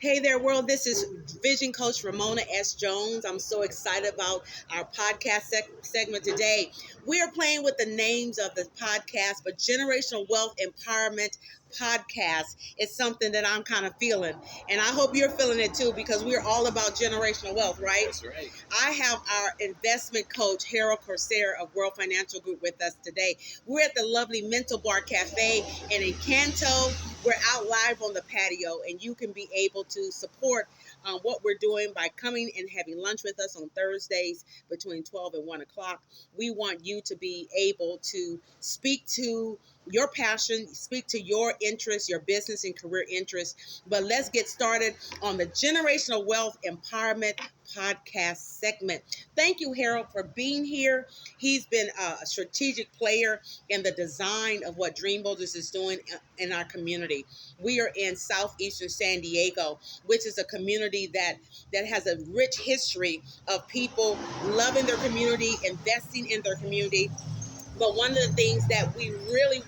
Hey there, world. This is Vision Coach Ramona S. Jones. I'm so excited about our podcast segment today. We are playing with the names of the podcast, but Generational Wealth Empowerment Podcast is something that I'm kind of feeling. And I hope you're feeling it too, because we're all about generational wealth, right? That's right. I have our investment coach, Hariel Corsair of World Financial Group, with us today. We're at the lovely Mental Bar Cafe in Encanto. We're out live on the patio, and you can be able to support what we're doing by coming and having lunch with us on Thursdays between 12 and 1 o'clock. We want you to be able to speak to your passion, speak to your interests, your business and career interests. But let's get started on the Generational Wealth Empowerment podcast segment. Thank you, Harold, for being here. He's been a strategic player in the design of what DREAMbuilders is doing in our community. We are in southeastern San Diego, which is a community that has a rich history of people loving their community, investing in their community. But one of the things that we really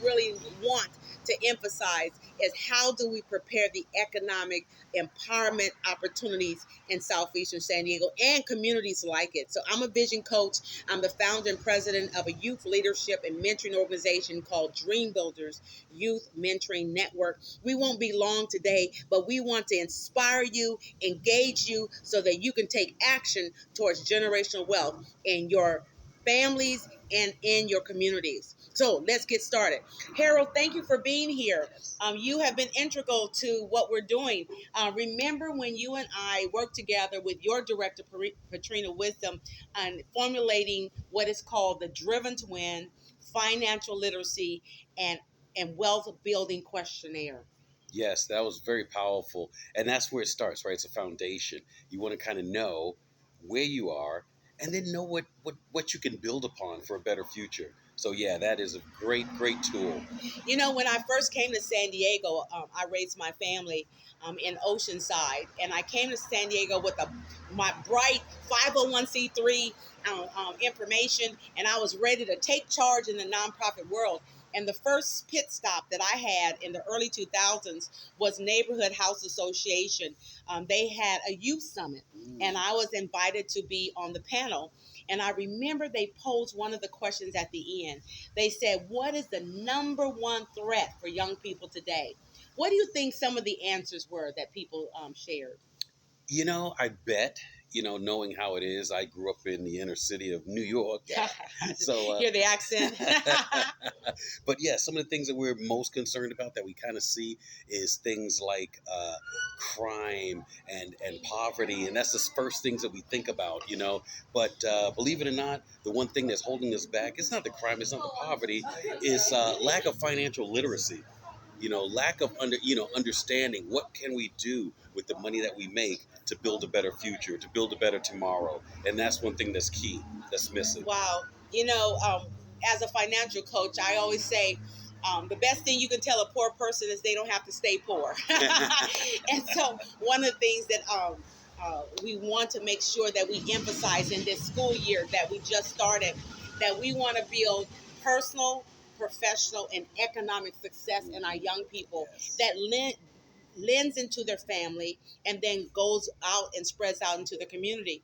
want to emphasize is how do we prepare the economic empowerment opportunities in southeastern San Diego and communities like it. So I'm a vision coach. I'm the founder and president of a youth leadership and mentoring organization called DREAMbuilders Youth Mentoring Network. We won't be long today, but we want to inspire you, engage you so that you can take action towards generational wealth in your families and in your communities. So let's get started. Harold, thank you for being here. You have been integral to what we're doing. Remember when you and I worked together with your director, Patrina Wisdom, on formulating what is called the Driven to Win Financial Literacy and Wealth Building Questionnaire. Yes, that was very powerful. And that's where it starts, right? It's a foundation. You want to kind of know where you are and then know what you can build upon for a better future. So, yeah, that is a great tool. You know, when I first came to San Diego, I raised my family in Oceanside, and I came to San Diego with my bright 501c3 information, and I was ready to take charge in the nonprofit world. And the first pit stop that I had in the early 2000s was Neighborhood House Association. They had a youth summit, and I was invited to be on the panel. And I remember they posed one of the questions at the end. They said, what is the number one threat for young people today? What do you think some of the answers were that people shared? I bet, knowing how it is, I grew up in the inner city of New York. So, Hear the accent. but yeah, some of the things that we're most concerned about that we kind of see is things like crime and poverty. And that's the first things that we think about. But believe it or not, the one thing that's holding us back, it's not the crime, it's not the poverty, is lack of financial literacy. Lack of understanding what can we do with the money that we make to build a better future, to build a better tomorrow. And that's one thing that's key, that's missing. Wow. As a financial coach, I always say the best thing you can tell a poor person is they don't have to stay poor. And so one of the things that we want to make sure that we emphasize in this school year that we just started, that we want to build personal, professional, and economic success in our young people that lends into their family and then goes out and spreads out into the community.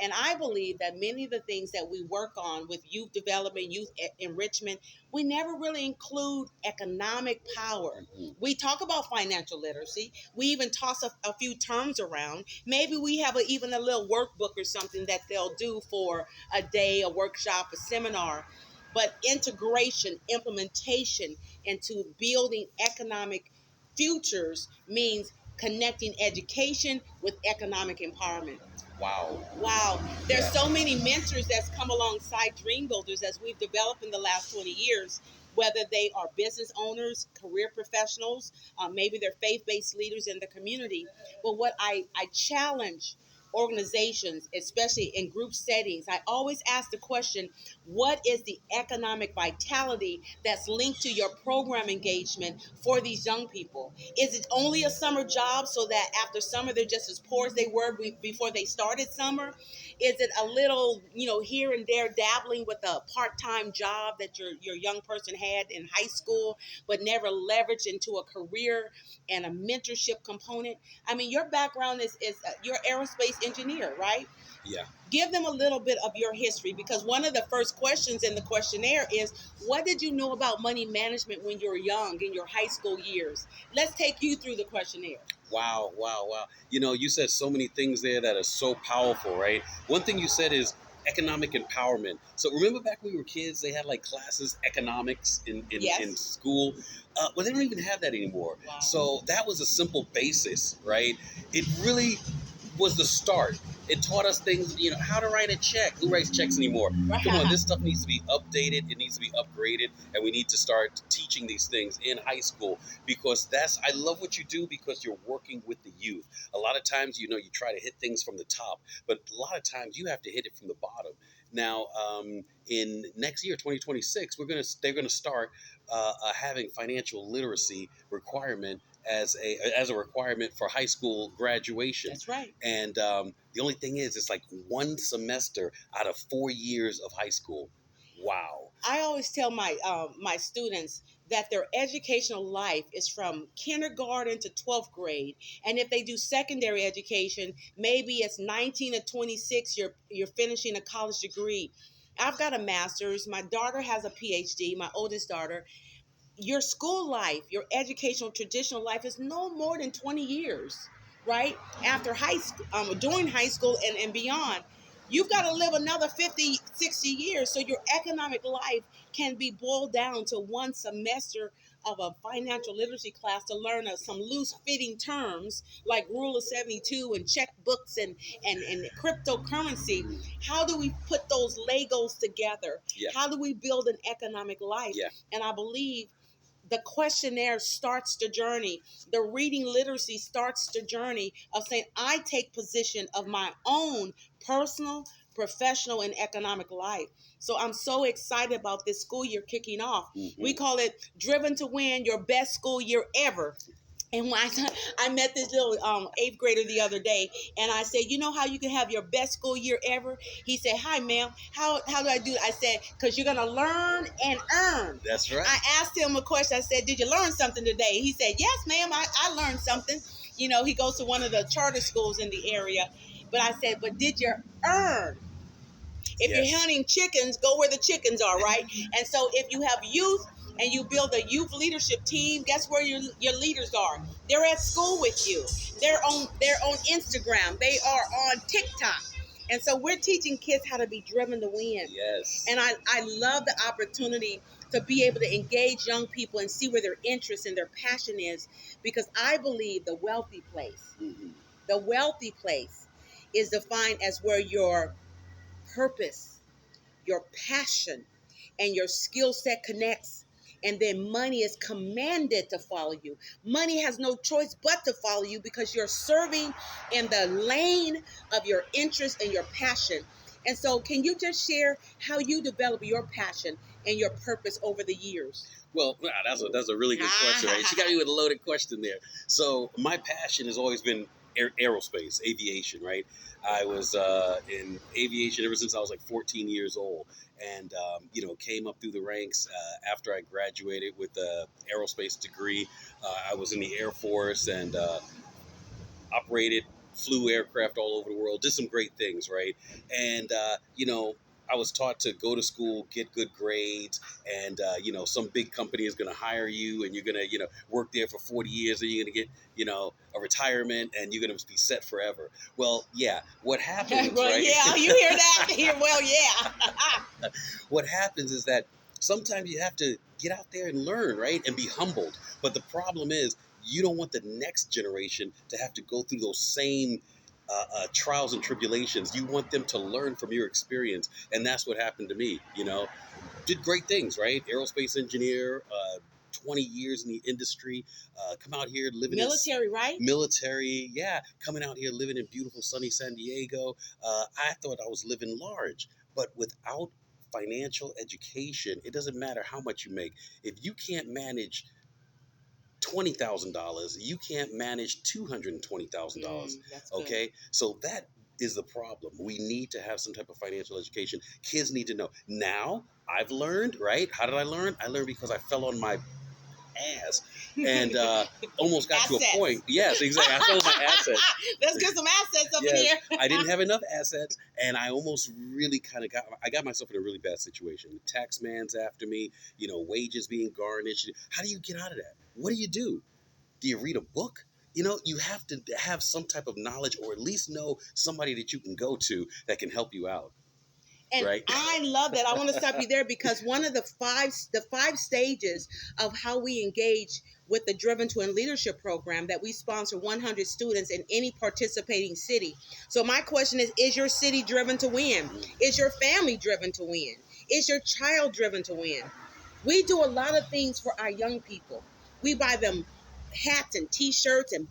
And I believe that many of the things that we work on with youth development, youth enrichment, we never really include economic power. We talk about financial literacy. We even toss a few terms around. Maybe we have even a little workbook or something that they'll do for a day, a workshop, a seminar. But integration, implementation into building economic futures means connecting education with economic empowerment. Wow. There's so many mentors that's come alongside DREAMbuilders as we've developed in the last 20 years, whether they are business owners, career professionals, maybe they're faith-based leaders in the community. But what I challenge organizations, especially in group settings, I always ask the question, what is the economic vitality that's linked to your program engagement for these young people? Is it only a summer job so that after summer they're just as poor as they were before they started summer? Is it a little, here and there dabbling with a part-time job that your young person had in high school but never leveraged into a career and a mentorship component? I mean, your background is you're an aerospace engineer, right? Yeah. Give them a little bit of your history, because one of the first questions in the questionnaire is, what did you know about money management when you were young in your high school years? Let's take you through the questionnaire. Wow, wow, wow. You said so many things there that are so powerful, right? One thing you said is economic empowerment. So remember back when we were kids, they had like classes, economics in Yes. school. Well, they don't even have that anymore. Wow. So that was a simple basis, right? It really was the start. It taught us things, how to write a check. Who writes checks anymore? Come on, this stuff needs to be updated. It needs to be upgraded, and we need to start teaching these things in high school, because I love what you do, because you're working with the youth. A lot of times, you try to hit things from the top, but a lot of times you have to hit it from the bottom. Now, in next year, 2026, they're gonna start having financial literacy requirement as a requirement for high school graduation. That's right. And the only thing is, it's like one semester out of 4 years of high school. Wow. I always tell my students that their educational life is from kindergarten to 12th grade, and if they do secondary education, maybe it's 19 to 26. You're finishing a college degree. I've got a master's. My daughter has a PhD. My oldest daughter. Your school life, your educational traditional life is no more than 20 years, right? After high school, during high school and beyond, you've got to live another 50, 60 years. So your economic life can be boiled down to one semester of a financial literacy class to learn some loose fitting terms like rule of 72 and checkbooks and cryptocurrency. How do we put those Legos together? Yeah. How do we build an economic life? Yeah. And I believe the questionnaire starts the journey. The reading literacy starts the journey of saying, I take position of my own personal, professional, and economic life. So I'm so excited about this school year kicking off. Mm-hmm. We call it Driven to Win, your best school year ever. And when I met this little 8th grader the other day, and I said, you know how you can have your best school year ever? He said, hi, ma'am. How do I do it? I said, because you're going to learn and earn. That's right. I asked him a question. I said, did you learn something today? He said, yes, ma'am, I learned something. He goes to one of the charter schools in the area. But I said, but did you earn? If Yes. you're hunting chickens, go where the chickens are, right? And so if you have youth and you build a youth leadership team, guess where your leaders are? They're at school with you. They're on Instagram. They are on TikTok. And so we're teaching kids how to be driven to win. Yes. And I love the opportunity to be able to engage young people and see where their interest and their passion is, because I believe the wealthy place, the wealthy place is defined as where your purpose, your passion, and your skill set connects, and then money is commanded to follow you. Money has no choice but to follow you, because you're serving in the lane of your interest and your passion. And so can you just share how you develop your passion and your purpose over the years? Well, that's a really good question, right? She got me with a loaded question there. So my passion has always been aerospace, aviation, right? I was in aviation ever since I was like 14 years old, and came up through the ranks after I graduated with an aerospace degree. I was in the Air Force and flew aircraft all over the world, did some great things, right? And I was taught to go to school, get good grades, and some big company is going to hire you, and you're going to work there for 40 years, and you're going to get a retirement, and you're going to be set forever. Well, yeah, what happens? Well, right? Yeah, you hear that? Well, yeah. What happens is that sometimes you have to get out there and learn, right, and be humbled. But the problem is, you don't want the next generation to have to go through those same trials and tribulations. You want them to learn from your experience, and that's what happened to me. Did great things, right? Aerospace engineer, 20 years in the industry, come out here living Military, right? Military, yeah, coming out here living in beautiful sunny San Diego. I thought I was living large, but without financial education, it doesn't matter how much you make. If you can't manage $20,000, you can't manage $220,000. That's good. Okay, so that is the problem. We need to have some type of financial education. Kids need to know. Now I've learned, right? How did I learn? I learned because I fell on my ass and almost got to a point. Yes, exactly. I fell on my assets. Let's get some assets up in Yes, here. I didn't have enough assets, and I almost really kind of got myself in a really bad situation. The tax man's after me, wages being garnished. How do you get out of that? What do? Do you read a book? You have to have some type of knowledge, or at least know somebody that you can go to that can help you out. And right? I love that. I want to stop you there because one of the five stages of how we engage with the Driven to Win Leadership Program that we sponsor 100 students in any participating city. So my question is your city driven to win? Is your family driven to win? Is your child driven to win? We do a lot of things for our young people. We buy them hats and T-shirts and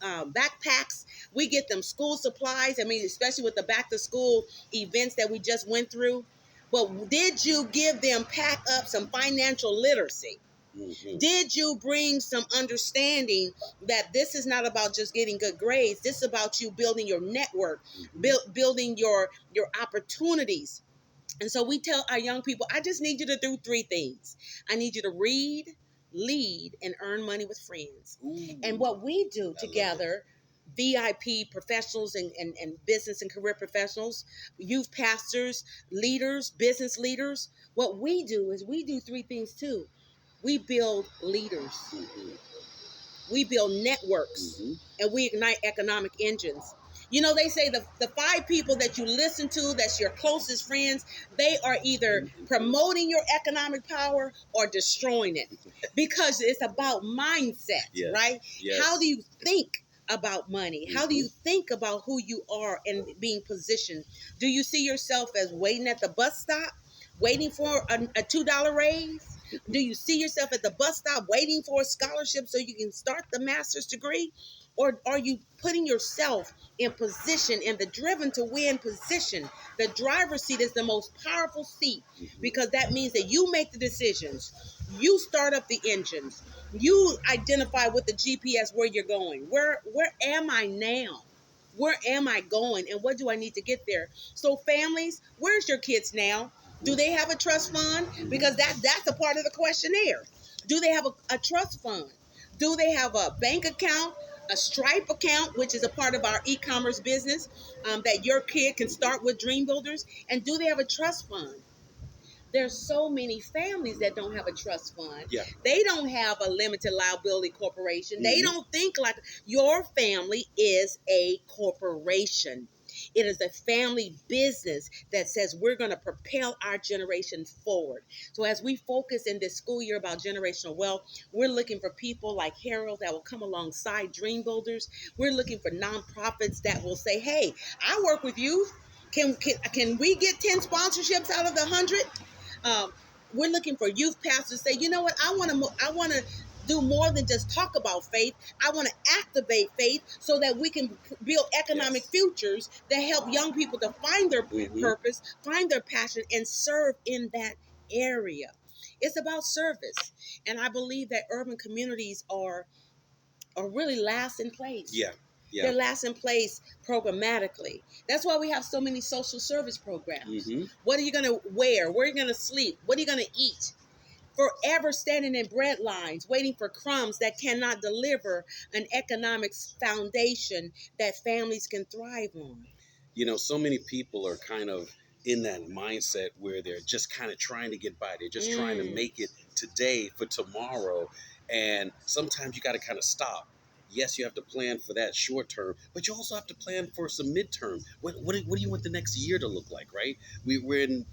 backpacks. We get them school supplies. I mean, especially with the back to school events that we just went through. But did you give them pack up some financial literacy? Mm-hmm. Did you bring some understanding that this is not about just getting good grades? This is about you building your network, building your opportunities. And so we tell our young people, I just need you to do three things. I need you to read, lead, and earn money with friends. Ooh, and what we do together, VIP professionals and business and career professionals, youth pastors, leaders, business leaders, what we do is we do three things too. We build leaders. Mm-hmm. We build networks. Mm-hmm. And we ignite economic engines. They say the five people that you listen to, that's your closest friends, they are either promoting your economic power or destroying it, because it's about mindset, yes. Right? Yes. How do you think about money? Mm-hmm. How do you think about who you are and being positioned? Do you see yourself as waiting at the bus stop, waiting for a $2 raise? Do you see yourself at the bus stop waiting for a scholarship so you can start the master's degree? Or are you putting yourself in position, in the driven to win position? The driver's seat is the most powerful seat, because that means that you make the decisions. You start up the engines. You identify with the GPS where you're going. Where am I now? Where am I going? And what do I need to get there? So families, where's your kids now? Do they have a trust fund? Because that's a part of the questionnaire. Do they have a trust fund? Do they have a bank account, a Stripe account, which is a part of our e-commerce business that your kid can start with DREAMbuilders? And do they have a trust fund? There's so many families that don't have a trust fund. Yeah. They don't have a limited liability corporation. Mm-hmm. They don't think like your family is a corporation. It is a family business that says we're going to propel our generation forward. So as we focus in this school year about generational wealth, we're looking for people like Hariel that will come alongside DREAMbuilders. We're looking for nonprofits that will say, hey, I work with youth. Can we get 10 sponsorships out of the 100? We're looking for youth pastors to say, you know what, I want to do more than just talk about faith. I want to activate faith so that we can build economic futures that help young people to find their purpose, find their passion, and serve in that area. It's about service. And I believe that urban communities are really last in place. Yeah. Yeah. They're last in place programmatically. That's why we have so many social service programs. Mm-hmm. What are you going to wear? Where are you going to sleep? What are you going to eat? Forever standing in bread lines, waiting for crumbs that cannot deliver an economic foundation that families can thrive on. So many people are kind of in that mindset where they're just kind of trying to get by. They're just trying to make it today for tomorrow. And sometimes you got to kind of stop. Yes, you have to plan for that short term, but you also have to plan for some midterm. What do you want the next year to look like, right? We're in,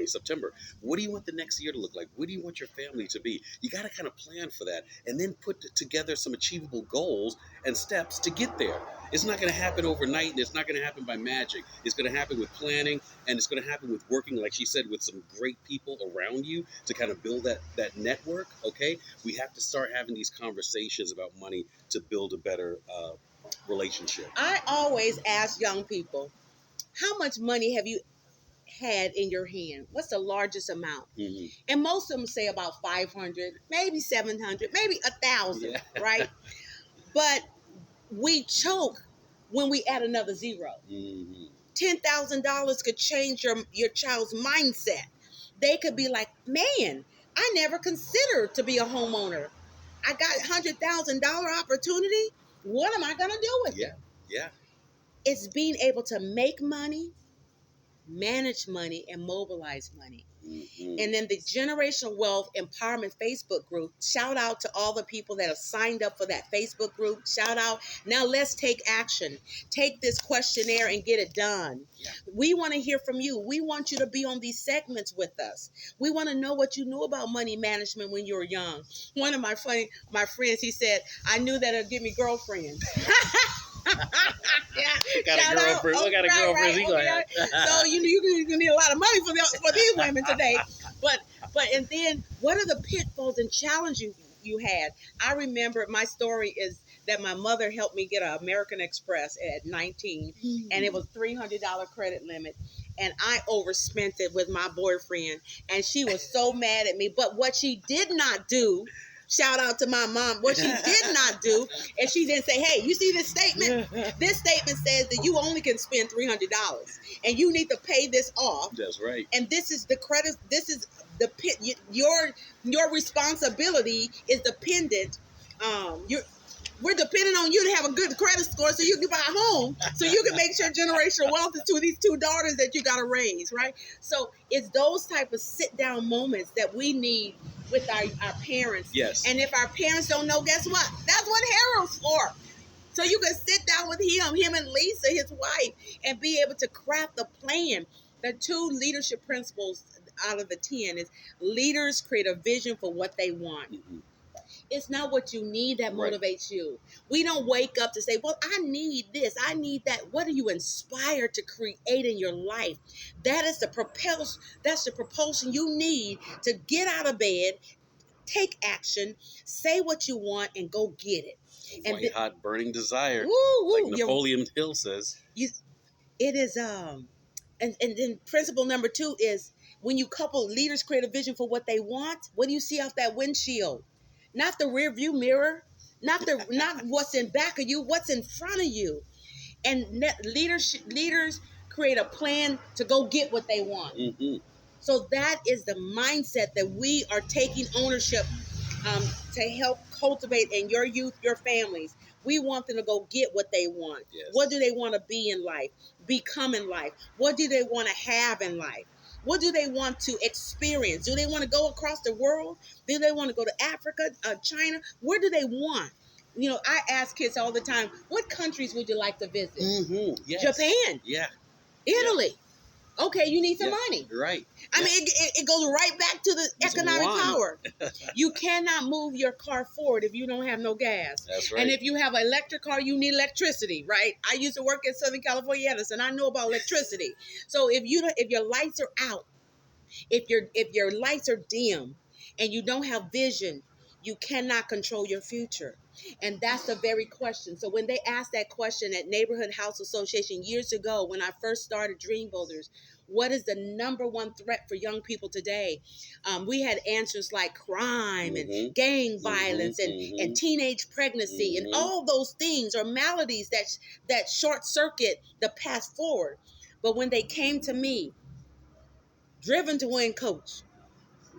September. What do you want the next year to look like? What do you want your family to be? You got to kind of plan for that and then put together some achievable goals and steps to get there. It's not going to happen overnight, and it's not going to happen by magic. It's going to happen with planning, and it's going to happen with working, like she said, with some great people around you to kind of build that network. Okay, we have to start having these conversations about money to build a better relationship. I always ask young people, how much money have you had in your hand? What's the largest amount? Mm-hmm. And most of them say about 500, maybe 700, maybe 1,000, Yeah. right? But we choke when we add another zero. Mm-hmm. $10,000 could change your child's mindset. They could be like, man, I never considered to be a homeowner. I got $100,000 opportunity. What am I going to do with it? Yeah. It's being able to make money, manage money, and mobilize money. Mm-hmm. And then the Generational Wealth Empowerment Facebook group, shout out to all the people that have signed up for that Facebook group. Shout out. Now let's take action. Take this questionnaire and get it done. Yeah. We want to hear from you. We want you to be on these segments with us. We want to know what you knew about money management when you were young. One of my friends, he said, I knew that it'd give me girlfriends. Got a girlfriend. What kind of girlfriends he gonna have? So you need a lot of money for these women today. But and then what are the pitfalls and challenges you had? I remember my story is that my mother helped me get an American Express at 19, and it was $300 credit limit. And I overspent it with my boyfriend, and she was so mad at me. But what she did not do, shout out to my mom, what she did not do is she didn't say, hey, you see this statement? This statement says that you only can spend $300 and you need to pay this off. That's right. And this is the credit, this is the your responsibility is dependent. We're dependent on you to have a good credit score so you can buy a home, so you can make sure generational wealth is to these two daughters that you got to raise, right? So it's those type of sit-down moments that we need with our parents. Yes. And if our parents don't know, guess what? That's what Hariel's for. So you can sit down with him and Lisa, his wife, and be able to craft a plan. The 2 leadership principles out of the 10 is leaders create a vision for what they want. Mm-hmm. It's not what you need that motivates you. We don't wake up to say, well, I need this, I need that. What are you inspired to create in your life? That's the propulsion you need to get out of bed, take action, say what you want, and go get it. White hot burning desire. Like Napoleon Hill says. It is and then principle number 2 is when you couple leaders create a vision for what they want, what do you see off that windshield? Not the rear view mirror, not what's in back of you, what's in front of you. And leaders create a plan to go get what they want. Mm-hmm. So that is the mindset that we are taking ownership to help cultivate in your youth, your families. We want them to go get what they want. Yes. What do they want to be in life, become in life? What do they want to have in life? What do they want to experience? Do they want to go across the world? Do they want to go to Africa, China? Where do they want? You know, I ask kids all the time, what countries would you like to visit? Mm-hmm. Yes. Japan. Yeah. Italy. Yeah. Okay, you need some money. Right. I mean, it goes right back to the economic power. You cannot move your car forward if you don't have no gas. That's right. And if you have an electric car, you need electricity, right? I used to work at Southern California Edison. I know about electricity. So if your lights are out, if your lights are dim, and you don't have vision, you cannot control your future. And that's the very question. So when they asked that question at Neighborhood House Association years ago, when I first started DREAMbuilders, what is the number one threat for young people today? We had answers like crime and gang violence and teenage pregnancy and all those things or maladies that short circuit the path forward. But when they came to me, Driven to Win coach,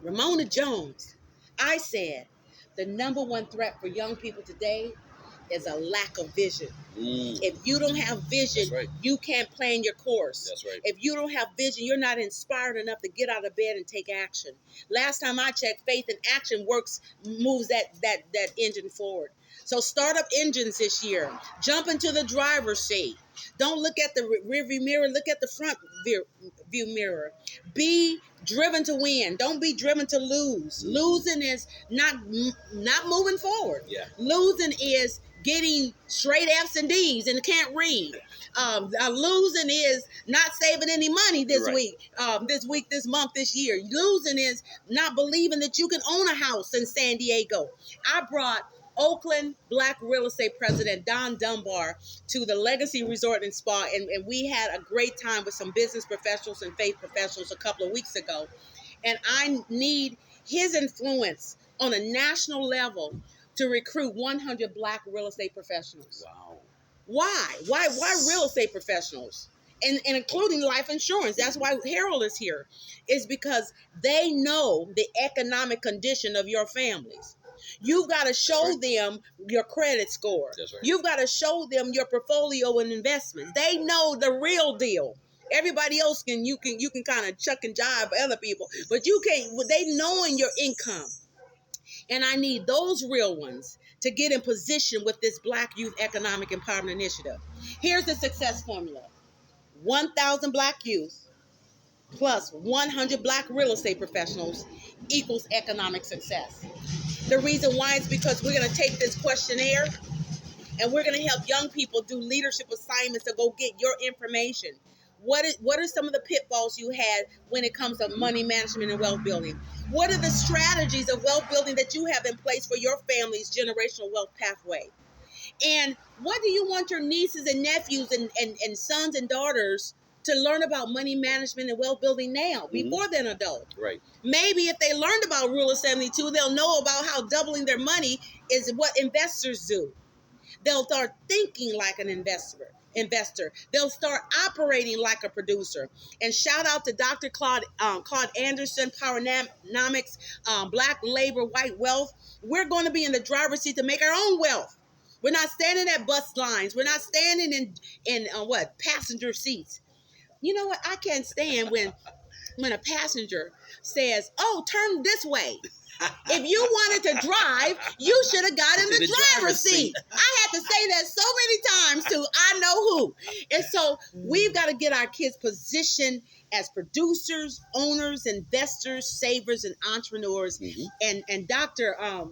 Ramona Jones, I said, the number one threat for young people today is a lack of vision. If you don't have vision, you can't plan your course. That's right. If you don't have vision, you're not inspired enough to get out of bed and take action. Last time I checked, faith and action moves that engine forward. So start up engines this year. Jump into the driver's seat. Don't look at the rearview mirror. Look at the front view mirror. Be driven to win. Don't be driven to lose. Losing is not moving forward. Yeah. Losing is getting straight F's and D's and can't read. Losing is not saving any money this week, this month, this year. Losing is not believing that you can own a house in San Diego. I brought Oakland Black real estate president Don Dunbar to the Legacy Resort and Spa, and we had a great time with some business professionals and faith professionals a couple of weeks ago. And I need his influence on a national level to recruit 100 Black real estate professionals. Wow. Why real estate professionals? And including life insurance. That's why Hariel is here. Is because they know the economic condition of your families. You've got to show them your credit score. That's right. You've got to show them your portfolio and investments. They know the real deal. Everybody else you can kind of chuck and jive other people, but you can't. They knowing your income, and I need those real ones to get in position with this Black Youth Economic Empowerment Initiative. Here's the success formula: 1,000 Black youth plus 100 Black real estate professionals equals economic success. The reason why is because we're going to take this questionnaire and we're going to help young people do leadership assignments to go get your information. What are some of the pitfalls you had when it comes to money management and wealth building? What are the strategies of wealth building that you have in place for your family's generational wealth pathway? And what do you want your nieces and nephews and sons and daughters to learn about money management and wealth building now, before they're an adult? Right. Maybe if they learned about Rule of 72, they'll know about how doubling their money is what investors do. They'll start thinking like an investor. They'll start operating like a producer. And shout out to Dr. Claude Anderson, Powernomics, Black Labor, White Wealth. We're going to be in the driver's seat to make our own wealth. We're not standing at bus lines. We're not standing in passenger seats. You know what? I can't stand when a passenger says, "Oh, turn this way." If you wanted to drive, you should have got in the driver's seat. I had to say that so many times to I know who. And so we've got to get our kids positioned as producers, owners, investors, savers, and entrepreneurs. And Dr. I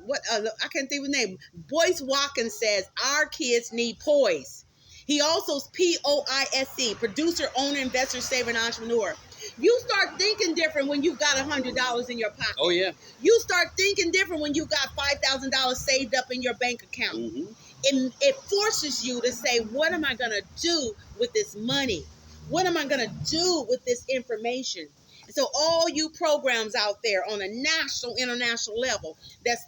can't think of his name. Boyce Watkins says our kids need poise. He also is POISE, producer, owner, investor, saver, and entrepreneur. You start thinking different when you've got $100 in your pocket. Oh, yeah. You start thinking different when you've got $5,000 saved up in your bank account. It forces you to say, what am I going to do with this money? What am I going to do with this information? So all you programs out there on a national, international level that's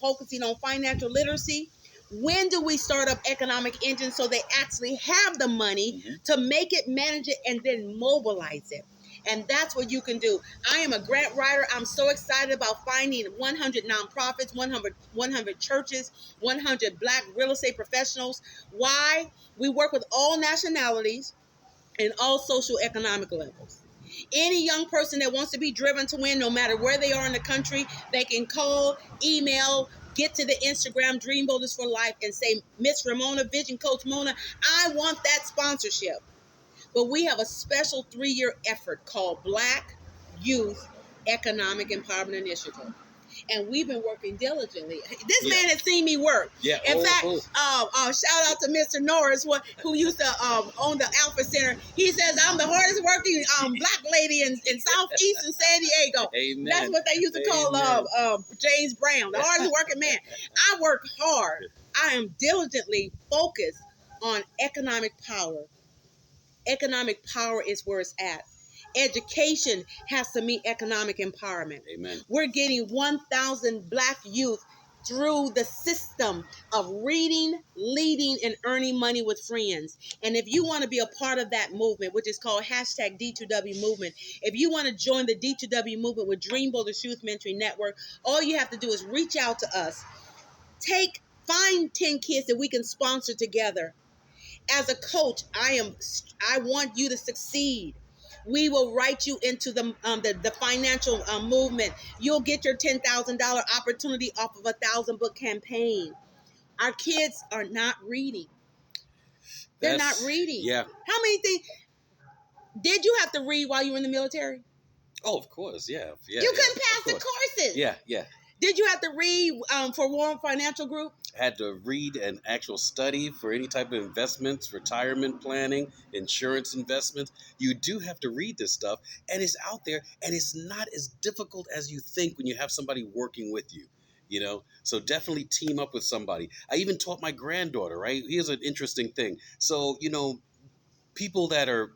focusing on financial literacy, when do we start up economic engines so they actually have the money to make it, manage it, and then mobilize it? And that's what you can do. I am a grant writer. I'm so excited about finding 100 nonprofits, 100 churches, 100 Black real estate professionals. Why? We work with all nationalities and all socioeconomic levels. Any young person that wants to be driven to win, no matter where they are in the country, they can call, email, get to the Instagram, DREAMbuilders for Life, and say, Miss Ramona, Vision Coach Mona, I want that sponsorship. But we have a special 3-year effort called Black Youth Economic Empowerment Initiative. And we've been working diligently. This man has seen me work. Yeah. In fact, shout out to Mr. Norris, who used to own the Alpha Center. He says, I'm the hardest working Black lady in Southeastern San Diego. Amen. That's what they used to call James Brown, the hardest working man. I work hard. I am diligently focused on economic power. Economic power is where it's at. Education has to meet economic empowerment. Amen. We're getting 1,000 Black youth through the system of reading, leading, and earning money with friends. And if you want to be a part of that movement, which is called hashtag D2W movement, if you want to join the D2W movement with DREAMbuilders Youth Mentoring Network, all you have to do is reach out to us. Find 10 kids that we can sponsor together. As a coach, I want you to succeed. We will write you into the financial movement. You'll get your $10,000 opportunity off of a 1,000 book campaign. Our kids are not reading. They're not reading. Yeah. How many things did you have to read while you were in the military? Oh, of course. Yeah. Yeah. You yeah, couldn't pass of the course. courses. Yeah. Yeah. Did you have to read for Warren Financial Group? Had to read an actual study for any type of investments, retirement planning, insurance investments. You do have to read this stuff, and it's out there, and it's not as difficult as you think when you have somebody working with you. So definitely team up with somebody. I even taught my granddaughter, right? Here's an interesting thing. So, people that are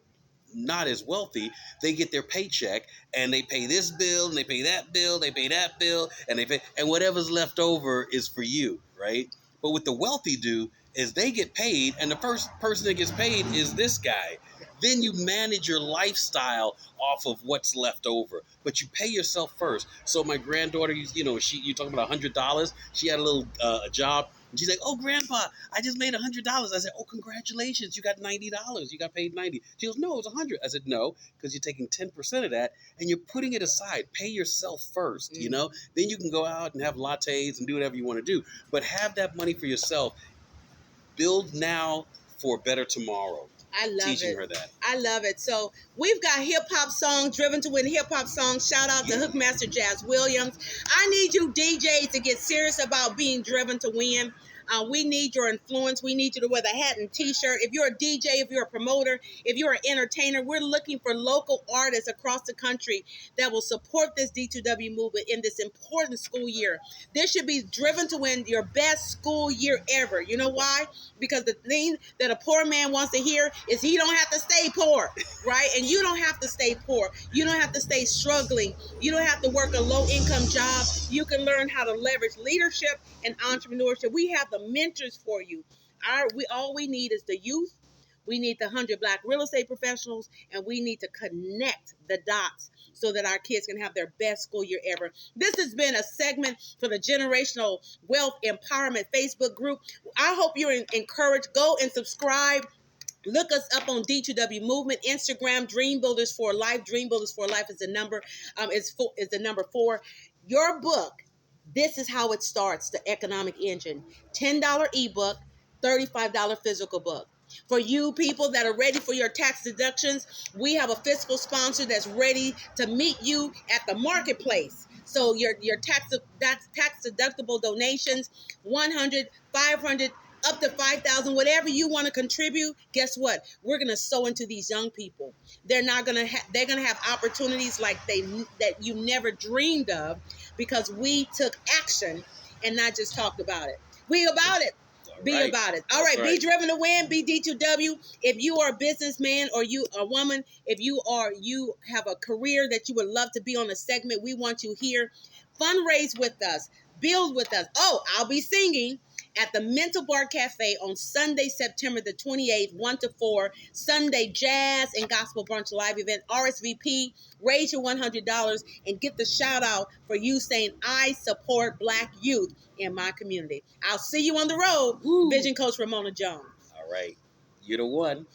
not as wealthy, they get their paycheck and they pay this bill and they pay that bill, they pay that bill, and they pay, and whatever's left over is for you, right? But what the wealthy do is they get paid, and the first person that gets paid is this guy. Then you manage your lifestyle off of what's left over, but you pay yourself first. So my granddaughter, you talking about $100. She had a little a job. And she's like, "Oh, Grandpa, I just made $100." I said, "Oh, congratulations! You got $90. You got paid 90." She goes, "No, it was 100." I said, "No, because you're taking 10% of that and you're putting it aside. Pay yourself first. Then you can go out and have lattes and do whatever you want to do. But have that money for yourself. Build now for a better tomorrow." I love Teaching it. her that. I love it. So we've got hip hop songs, Driven to Win hip hop songs. Shout out to Hookmaster Jazz Williams. I need you DJs to get serious about being driven to win. We need your influence. We need you to wear the hat and t-shirt. If you're a DJ, if you're a promoter, if you're an entertainer, we're looking for local artists across the country that will support this D2W movement in this important school year. This should be driven to win your best school year ever. You know why? Because the thing that a poor man wants to hear is he don't have to stay poor, right? And you don't have to stay poor. You don't have to stay struggling. You don't have to work a low-income job. You can learn how to leverage leadership and entrepreneurship. We have the mentors for you. All we need is the youth. We need the 100 Black real estate professionals, and we need to connect the dots so that our kids can have their best school year ever. This has been a segment for the Generational Wealth Empowerment Facebook group. I hope you're encouraged. Go and subscribe. Look us up on D2W Movement, Instagram, DREAMbuilders for Life. DREAMbuilders for Life is the number. Is the number 4. Your book. This is how it starts. The Economic Engine. $10 ebook, $35 physical book. For you people that are ready for your tax deductions, we have a fiscal sponsor that's ready to meet you at the marketplace. So your tax deductible donations, 100, 500, up to 5,000, whatever you want to contribute. Guess what? We're going to sow into these young people. They're going to have opportunities like that you never dreamed of, because we took action and not just talked about it. We about it. Be about it. All right. Be driven to win. Be D2W. If you are a businessman or you a woman, if you have a career that you would love to be on a segment, we want you here. Fundraise with us. Build with us. Oh, I'll be singing at the Mental Bar Cafe on Sunday, September the 28th, 1 to 4, Sunday Jazz and Gospel Brunch Live event. RSVP, raise your $100, and get the shout out for you saying, "I support Black youth in my community." I'll see you on the road. Vision Coach Ramona Jones. All right. You're the one.